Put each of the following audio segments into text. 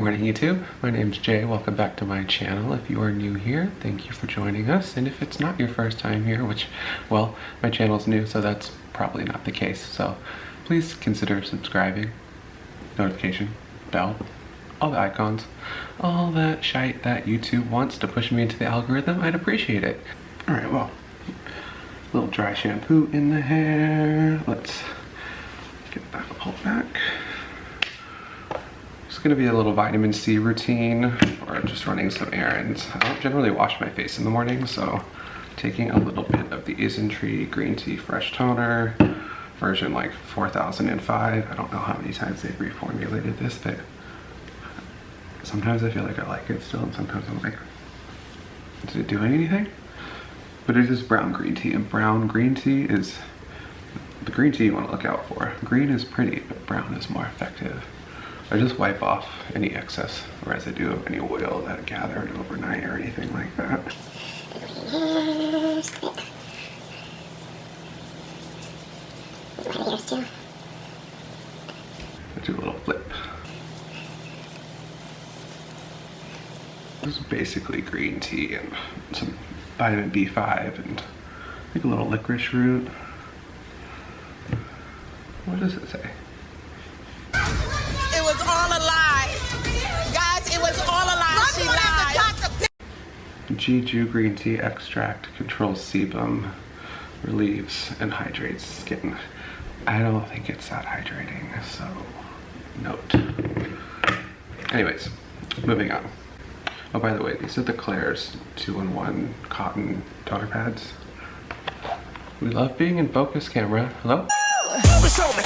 morning YouTube, my name's Jay. Welcome back to my channel. If you are new here, thank you for joining us. And if it's not your first time here, which, well, my channel's new, so that's probably not the case. So please consider subscribing, notification, bell, all the icons, all that shite that YouTube wants to push me into the algorithm. I'd appreciate it. All right, well, a little dry shampoo in the hair. Let's get that pulled back. It's gonna be a little vitamin C routine or just running some errands. I don't generally wash my face in the morning, so taking a little bit of the ISNTREE Green Tea Fresh Toner, version like 4005. I don't know how many times they've reformulated this, but sometimes I feel like I like it still, and sometimes I'm like, is it doing anything? But it is brown green tea, and brown green tea is the green tea you want to look out for. Green is pretty, but brown is more effective. I just wipe off any excess residue of any oil that gathered overnight or anything like that. My ears too. I do a little flip. This is basically green tea and some vitamin B5 and I think a little licorice root. What does it say? It was all a lie. Guys, it was all a lie. She lied. Jeju green tea extract controls sebum, relieves and hydrates skin. I don't think it's that hydrating, so note. Anyways, moving on. Oh, by the way, these are the Klairs 2-in-1 cotton toner pads. We love being in focus, camera. Hello? Focus on me.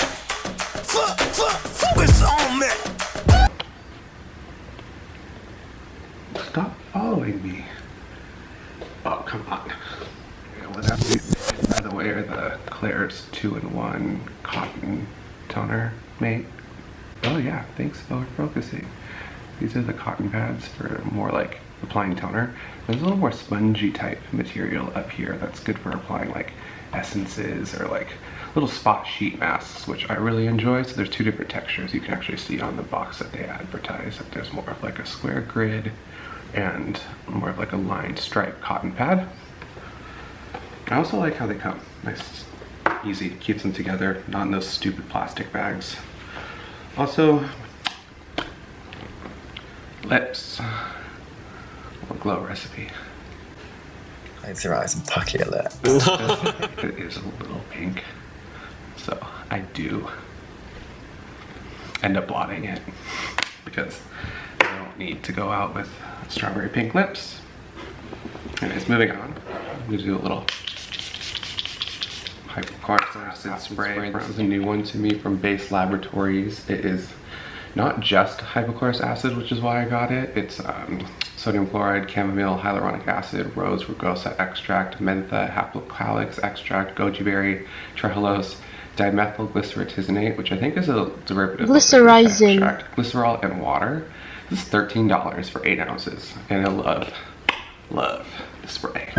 Focus on me. Stop following me. Oh, come on. Yeah, what happened? By the way, are the Klairs 2-in-1 cotton toner mate? Oh yeah, thanks for focusing. These are the cotton pads for more like applying toner. There's a little more spongy type material up here that's good for applying like essences or like little spot sheet masks, which I really enjoy. So there's two different textures. You can actually see on the box that they advertise that there's more of like a square grid and more of like a lined stripe cotton pad. I also like how they come. Nice, easy, keeps them together, not in those stupid plastic bags. Also, lips. A glow recipe. Close your eyes and puck your lips. It is a little pink, so I do end up blotting it because I don't need to go out with strawberry pink lips. Anyways, moving on. I'm gonna do a little hypochlorous acid spray. This is a new one to me from Laboratories. It is not just hypochlorous acid, which is why I got it. It's sodium chloride, chamomile, hyaluronic acid, rose rugosa extract, mentha, haplocalix extract, goji berry, trehalose, dimethylglyceritizinate, which I think is a derivative of extract, glycerol, and water. This is $13 for 8 ounces, and I love the spray.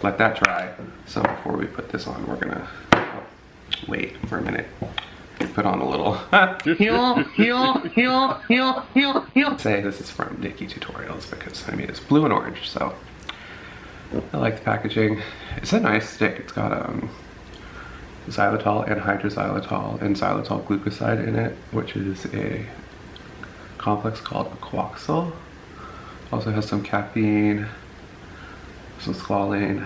Let that dry. So before we put this on, we're gonna wait for a minute. Put on a little say this is from Nikki Tutorials because I mean it's blue and orange, so I like the packaging. It's a nice stick. It's got xylitol and hydroxylitol and xylitol glucoside in it, which is a complex called quoxyl. Also has some caffeine, some squalane,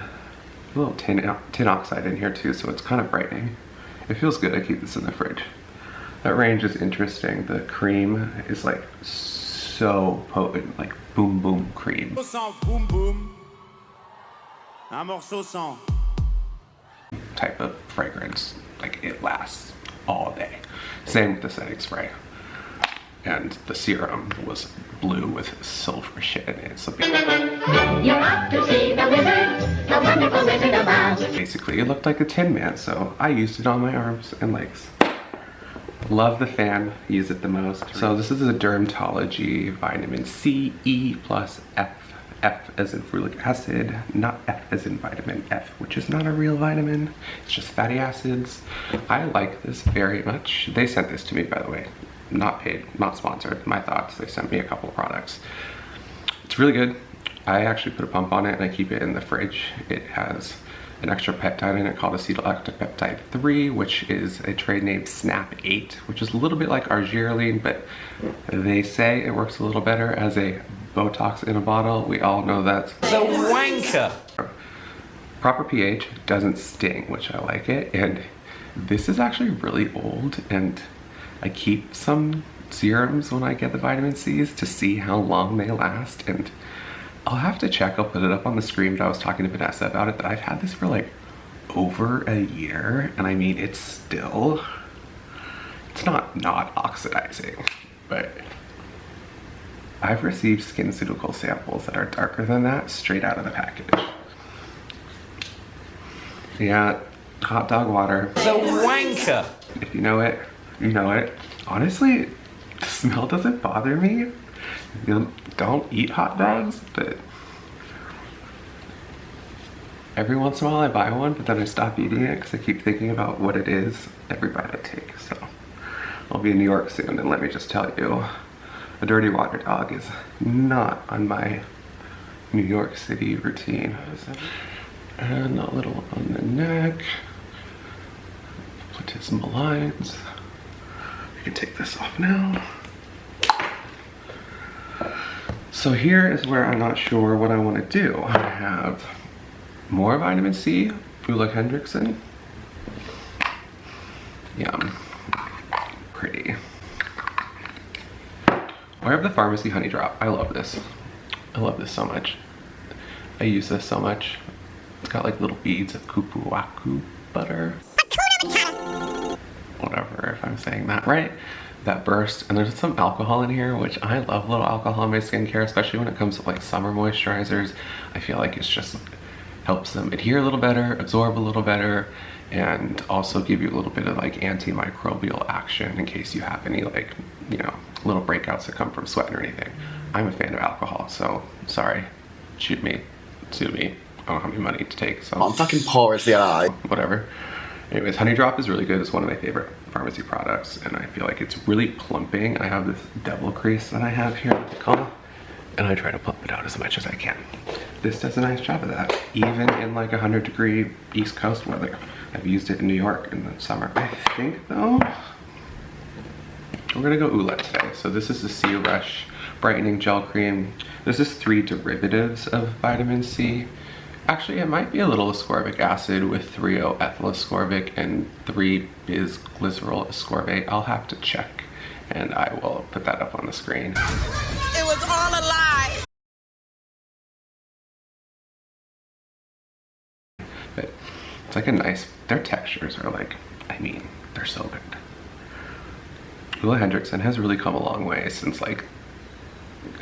a little tin oxide in here too, so it's kind of brightening. It feels good. I keep this in the fridge. That range is interesting. The cream is like so potent, like boom boom cream. Boom boom. Un morceau sans. Type of fragrance. Like it lasts all day. Same with the setting spray. And the serum was blue with silver shit in it. So You're off to see the wizard, the wonderful Wizard of Oz. basically it looked like a Tin Man, so I used it on my arms and legs. Love the fan, use it the most. So this is a DRMTLGY vitamin C, E plus F. F as in folic acid, not F as in vitamin F, which is not a real vitamin. It's just fatty acids. I like this very much. They sent this to me, by the way. not paid, not sponsored. My thoughts. They sent me a couple products. It's really good. I actually put a pump on it and I keep it in the fridge. It has an extra peptide in it called acetylactopeptide 3, which is a trade name Snap 8, which is a little bit like argireline, but they say it works a little better as a Botox in a bottle. We all know that's The wanker. proper pH, doesn't sting, which I like it. And this is actually really old, and I keep some serums when I get the vitamin C's to see how long they last, and I'll have to check. I'll put it up on the screen, but I was talking to Vanessa about it, that I've had this for like over a year, and I mean, it's not oxidizing, but I've received SkinCeuticals samples that are darker than that straight out of the package. Yeah, hot dog water. The wanker. If you know it, you know it. Honestly, the smell doesn't bother me. You know, don't eat hot dogs, but every once in a while I buy one, but then I stop eating it because I keep thinking about what it is every bite I take. So I'll be in New York soon, and let me just tell you, a dirty water dog is not on my New York City routine. And a little on the neck, platysmal lines. I can take this off now. So here is where I'm not sure what I want to do. I have more vitamin C, like Henriksen. Yum. Pretty. I have the Pharmacy Honey Drop. I love this. I love this so much. I use this so much. It's got like little beads of kupuaku butter. Whatever, if I'm saying that right. That burst, and there's some alcohol in here, which I love a little alcohol in my skincare, especially when it comes to like summer moisturizers. I feel like it's just helps them adhere a little better, absorb a little better, and also give you a little bit of like antimicrobial action in case you have any like, you know, little breakouts that come from sweat or anything. I'm a fan of alcohol, so sorry, shoot me, sue me. I don't have any money to take, so I'm fucking poor as the eye. whatever. Anyways, Honey Drop is really good. It's one of my favorite pharmacy products, and I feel like it's really plumping. I have this devil crease that I have here at the collar, and I try to plump it out as much as I can. This does a nice job of that, even in like 100-degree East Coast weather. I've used it in New York in the summer. I think though, we're gonna go Oolette today. So this is the C Rush Brightening Gel Cream. This is 3 derivatives of vitamin C. Actually, it might be a little ascorbic acid with 3-O-ethyl ascorbic and 3-bis-glycerol ascorbate. I'll have to check, and I will put that up on the screen. It was all a lie. But it's like a nice, their textures are like, I mean, they're so good. Ole Henriksen has really come a long way since like,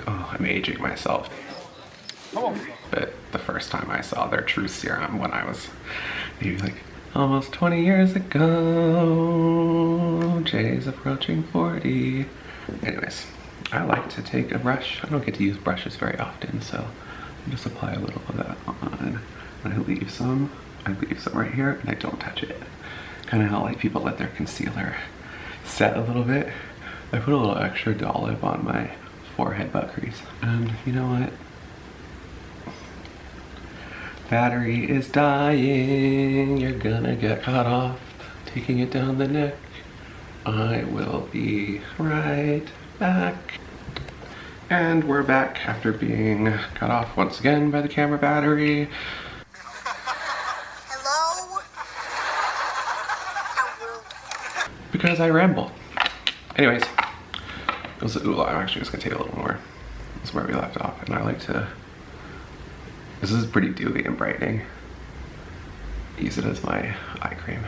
oh, I'm aging myself. But the first time I saw their true serum when I was maybe like almost 20 years ago. Jay's approaching 40. Anyways, I like to take a brush. I don't get to use brushes very often, so I just apply a little of that on. And I leave some right here, and I don't touch it. Kind of how like people let their concealer set a little bit. I put a little extra dollop on my forehead butt crease. And you know what? Battery is dying, you're gonna get cut off, taking it down the neck. I will be right back. And we're back after being cut off once again by the camera battery. Hello? Because I ramble. Anyways, it was the Ooh, I'm actually just gonna take a little more. That's where we left off, and I like to, this is pretty dewy and brightening. Use it as my eye cream.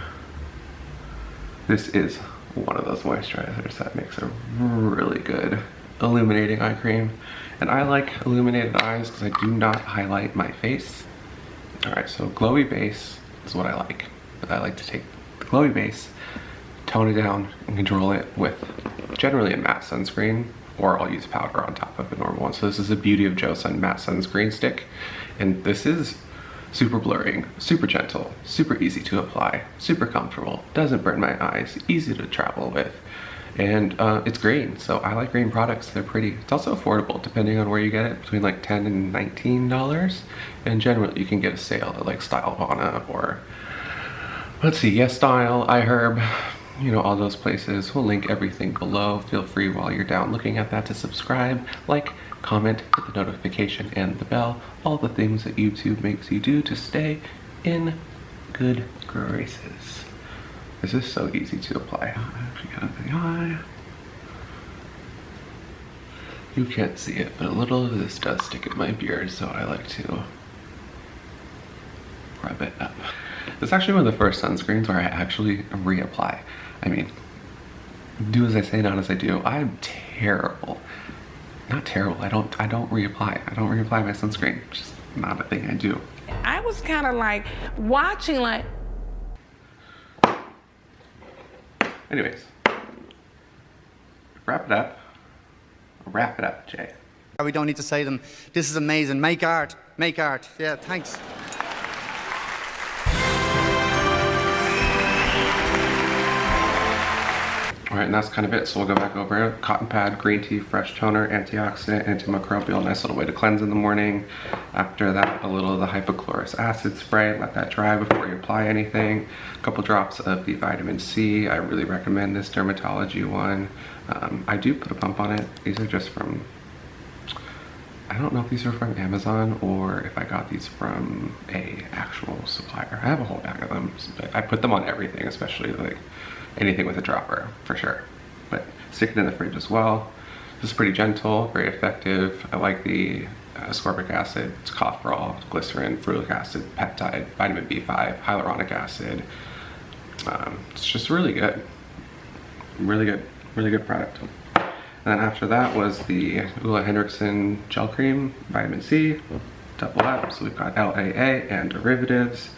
This is one of those moisturizers that makes a really good illuminating eye cream. And I like illuminated eyes because I do not highlight my face. Alright, so glowy base is what I like. But I like to take the glowy base, tone it down, and control it with generally a matte sunscreen, or I'll use powder on top of a normal one. So this is the Beauty of Joseon matte sunscreen stick, and this is super blurring, super gentle, super easy to apply, super comfortable, doesn't burn my eyes, easy to travel with, And it's green, so I like green products. They're pretty. It's also affordable depending on where you get it, between like $10 and $19. And generally you can get a sale at like Stylevana or, let's see, Yes Style, iHerb, you know, all those places. We'll link everything below. Feel free while you're down looking at that to subscribe, like, comment, hit the notification and the bell, all the things that YouTube makes you do to stay in good graces. This is so easy to apply. I actually got it in the eye. You can't see it, but a little of this does stick in my beard, so I like to rub it up. It's actually one of the first sunscreens where I actually reapply. I mean, do as I say, not as I do. I'm terrible. Not terrible. I don't reapply. I don't reapply my sunscreen. It's just not a thing I do. I was kind of like watching, like. Anyways, wrap it up. Wrap it up, Jay. We don't need to say them. This is amazing. Make art. Make art. Yeah, thanks. All right, and that's kind of it. So we'll go back over it. Cotton pad, green tea, fresh toner, antioxidant, antimicrobial, nice little way to cleanse in the morning. After that, a little of the hypochlorous acid spray. Let that dry before you apply anything. A couple drops of the vitamin C. I really recommend this Dermatology one. I do put a pump on it. These are just from, I don't know if these are from Amazon or if I got these from a actual supplier. I have a whole bag of them, but I put them on everything, especially like anything with a dropper, for sure. But stick it in the fridge as well. This is pretty gentle, very effective. I like the ascorbic acid, it's cough-for-all, glycerin, ferulic acid, peptide, vitamin B5, hyaluronic acid. It's just really good. Really good product. And then after that was the Henriksen gel cream, vitamin C, double up. So we've got LAA and derivatives.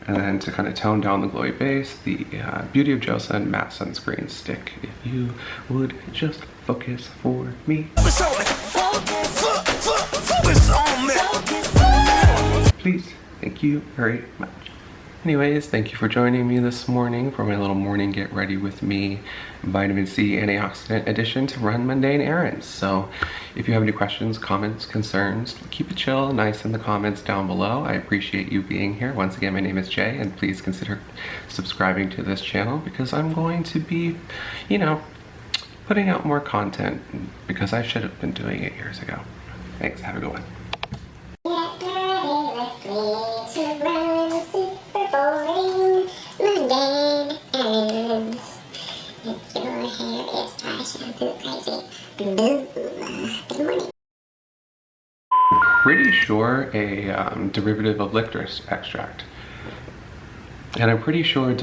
And then to kind of tone down the glowy base, the Beauty of Joseon matte sunscreen stick. If you would just focus for me. Please, thank you very much. Anyways, thank you for joining me this morning for my little morning get ready with me vitamin C antioxidant edition to run mundane errands. So if you have any questions, comments, concerns, keep it chill, nice in the comments down below. I appreciate you being here. Once again, my name is Jay, and please consider subscribing to this channel because I'm going to be, you know, putting out more content because I should have been doing it years ago. Thanks, have a good one. Mundane errands. If your hair is dry, shampoo crazy. Good morning. Pretty sure a derivative of licorice extract. And I'm pretty sure